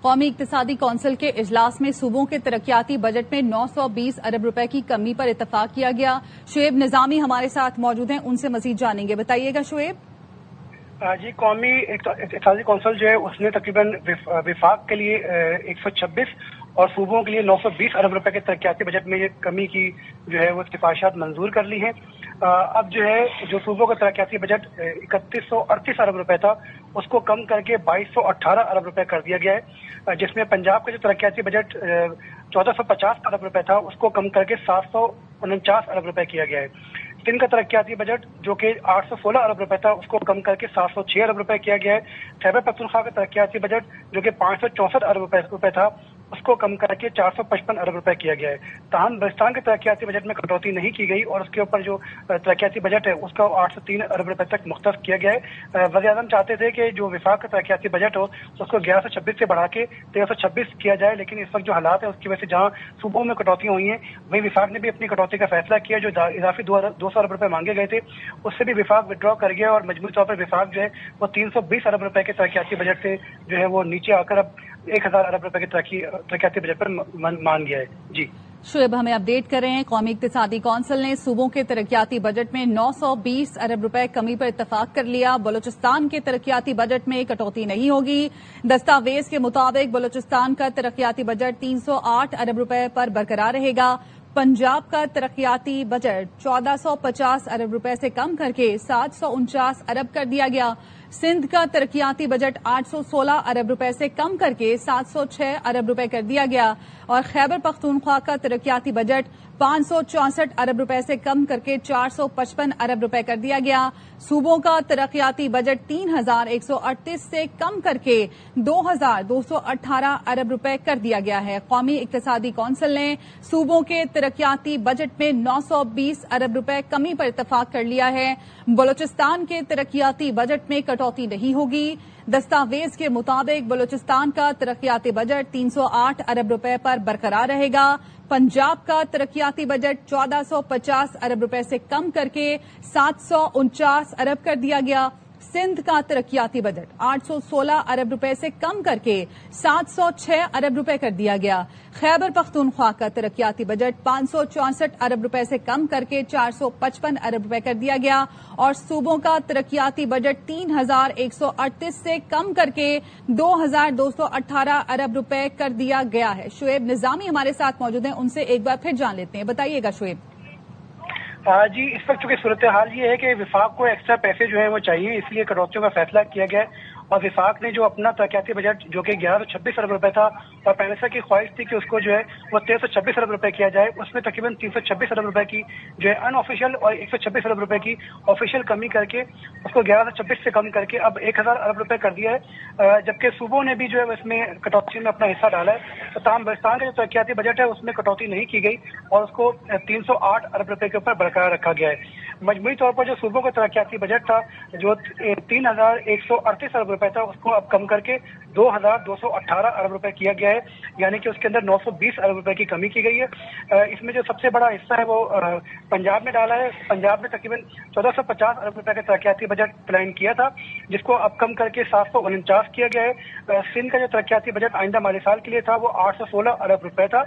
قومی اقتصادی کونسل کے اجلاس میں صوبوں کے ترقیاتی بجٹ میں 920 ارب روپے کی کمی پر اتفاق کیا گیا. شعیب نظامی ہمارے ساتھ موجود ہیں، ان سے مزید جانیں گے. بتائیے گا شعیب. جی، قومی اقتصادی کونسل جو ہے اس نے تقریباً وفاق کے لیے 126 اور صوبوں کے لیے 920 ارب روپے کے ترقیاتی بجٹ میں یہ کمی کی جو ہے وہ سفارشات منظور کر لی ہیں. اب جو ہے جو صوبوں کا ترقیاتی بجٹ 3138 ارب روپے تھا اس کو کم کر کے 2218 ارب روپے کر دیا گیا ہے، جس میں پنجاب کا جو ترقیاتی بجٹ 1450 ارب روپے تھا اس کو کم کر کے 749 ارب روپے کیا گیا ہے. سندھ کا ترقیاتی بجٹ جو کہ 816 ارب روپے تھا اس کو کم کر کے 706 ارب روپے کیا گیا ہے. خیبر پختونخوا کا ترقیاتی بجٹ جو کہ 564 ارب روپے تھا اس کو کم کر کے 455 ارب روپے کیا گیا ہے. تاہم بلوچستان کے ترقیاتی بجٹ میں کٹوتی نہیں کی گئی اور اس کے اوپر جو ترقیاتی بجٹ ہے اس کا 803 ارب روپے تک مختص کیا گیا ہے. وزیر اعظم چاہتے تھے کہ جو وفاق کا ترقیاتی بجٹ ہو اس کو 1126 سے بڑھا کے 1326 کیا جائے، لیکن اس وقت جو حالات ہیں اس کی وجہ سے جہاں صوبوں میں کٹوتیاں ہوئی ہیں وہی وفاق نے بھی اپنی کٹوتی کا فیصلہ کیا. جو اضافی 200 ارب روپے مانگے گئے تھے اس سے بھی وفاق وڈرا کر گیا اور مجموعی طور پر وفاق جو ہے وہ 320 ارب روپے کے ترقیاتی بجٹ سے جو ہے وہ نیچے آ کر اب 1000 ارب روپے کے ترقیاتی بجٹ پر مان گیا ہے. جی شعیب، ہمیں اپڈیٹ کر رہے ہیں. قومی اقتصادی کونسل نے صوبوں کے ترقیاتی بجٹ میں 920 ارب روپے کمی پر اتفاق کر لیا. بلوچستان کے ترقیاتی بجٹ میں کٹوتی نہیں ہوگی. دستاویز کے مطابق بلوچستان کا ترقیاتی بجٹ 308 ارب روپے پر برقرار رہے گا. پنجاب کا ترقیاتی بجٹ 1450 ارب روپے سے کم کر کے 749 ارب کر دیا گیا. سندھ کا ترقیاتی بجٹ 816 ارب روپے سے کم کر کے 706 ارب روپے کر دیا گیا اور خیبر پختونخوا کا ترقیاتی بجٹ 564 ارب روپے سے کم کر کے 455 ارب روپے کر دیا گیا. صوبوں کا ترقیاتی بجٹ 3138 سے کم کر کے 2218 ارب روپے کر دیا گیا ہے. قومی اقتصادی کونسل نے صوبوں کے ترقیاتی بجٹ میں 920 ارب روپے کمی پر اتفاق کر لیا ہے. بلوچستان کے ترقیاتی بجٹ میں کٹوتی نہیں ہوگی. دستاویز کے مطابق بلوچستان کا ترقیاتی بجٹ 308 ارب روپے پر برقرار رہے گا. پنجاب کا ترقیاتی بجٹ 1450 ارب روپے سے کم کر کے 749 ارب کر دیا گیا. سندھ کا ترقیاتی بجٹ 816 ارب روپے سے کم کر کے 706 ارب روپے کر دیا گیا. خیبر پختونخوا کا ترقیاتی بجٹ 564 ارب روپے سے کم کر کے 455 ارب روپے کر دیا گیا اور صوبوں کا ترقیاتی بجٹ 3138 سے کم کر کے 2218 ارب روپے کر دیا گیا ہے. شعیب نظامی ہمارے ساتھ موجود ہیں، ان سے ایک بار پھر جان لیتے ہیں. بتائیے گا شعیب. جی، اس وقت چونکہ صورتحال یہ ہے کہ وفاق کو ایکسٹرا پیسے جو ہیں وہ چاہیے، اس لیے کٹوتیوں کا فیصلہ کیا گیا ہے اور وفاق نے جو اپنا ترقیاتی بجٹ جو کہ 1126 ارب روپے تھا اور پینسا کی خواہش تھی کہ اس کو جو ہے وہ 1326 ارب روپے کیا جائے، اس میں تقریباً 326 ارب روپے کی جو ہے ان آفیشیل اور 126 ارب روپے کی آفیشیل کمی کر کے اس کو 1126 سے کم کر کے اب 1000 ارب روپے کر دیا ہے. جبکہ صوبوں نے بھی جو ہے اس میں کٹوتی میں اپنا حصہ ڈالا ہے. تاہم بلوچستان کا جو ترقیاتی بجٹ ہے اس میں کٹوتی نہیں کی گئی اور اس کو 308 ارب روپے کے اوپر برقرار رکھا گیا ہے. مجموعی طور پر جو صوبوں کا ترقیاتی بجٹ تھا جو 3138 ارب روپے تھا اس کو اب کم کر کے 2218 ارب روپے کیا گیا ہے، یعنی کہ اس کے اندر 920 ارب روپے کی کمی کی گئی ہے. اس میں جو سب سے بڑا حصہ ہے وہ پنجاب نے ڈالا ہے. پنجاب نے تقریباً 1450 ارب روپے کا ترقیاتی بجٹ پلان کیا تھا جس کو اب کم کر کے 749 کیا گیا ہے. سندھ کا جو ترقیاتی بجٹ آئندہ مالی سال کے لیے تھا وہ 816 ارب روپے تھا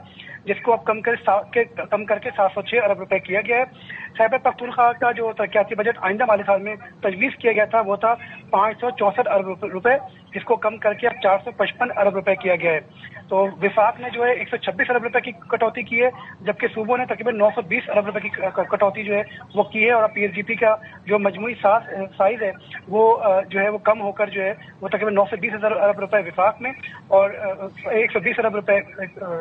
جس کو اب کم کر کے 706 ارب روپے کیا گیا ہے. خیبر پختونخوا کا جو ترقیاتی بجٹ آئندہ مالی سال میں تجویز کیا گیا تھا وہ تھا 564 ارب روپے جس کو کم کر کے اب 455 ارب روپے کیا گیا ہے. تو وفاق نے جو ہے 126 ارب روپے کی کٹوتی کی ہے جبکہ صوبوں نے تقریباً 920 ارب روپے کی کٹوتی جو ہے وہ کی ہے اور اب پی ایس ڈی پی کا جو مجموعی سائز ہے وہ جو ہے وہ کم ہو کر جو ہے وہ تقریباً 920 ارب روپے وفاق میں اور 120 ارب روپے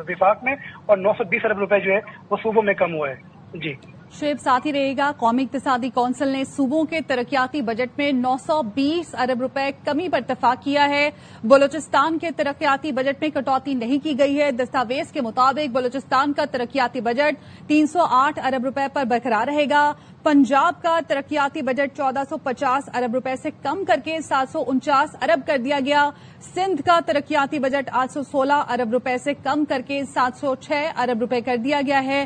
وفاق میں اور 920 ارب روپے جو ہے وہ صوبوں میں کم ہوا ہے. جی شعیب ساتھ ہی رہے گا. قومی اقتصادی کونسل نے صوبوں کے ترقیاتی بجٹ میں 920 ارب روپے کمی پر اتفاق کیا ہے. بلوچستان کے ترقیاتی بجٹ میں کٹوتی نہیں کی گئی ہے. دستاویز کے مطابق بلوچستان کا ترقیاتی بجٹ 308 ارب روپے پر برقرار رہے گا. پنجاب کا ترقیاتی بجٹ 1450 ارب روپے سے کم کر کے 749 ارب کر دیا گیا. سندھ کا ترقیاتی بجٹ 816 ارب روپے سے کم کر کے 706 ارب روپے کر دیا گیا ہے.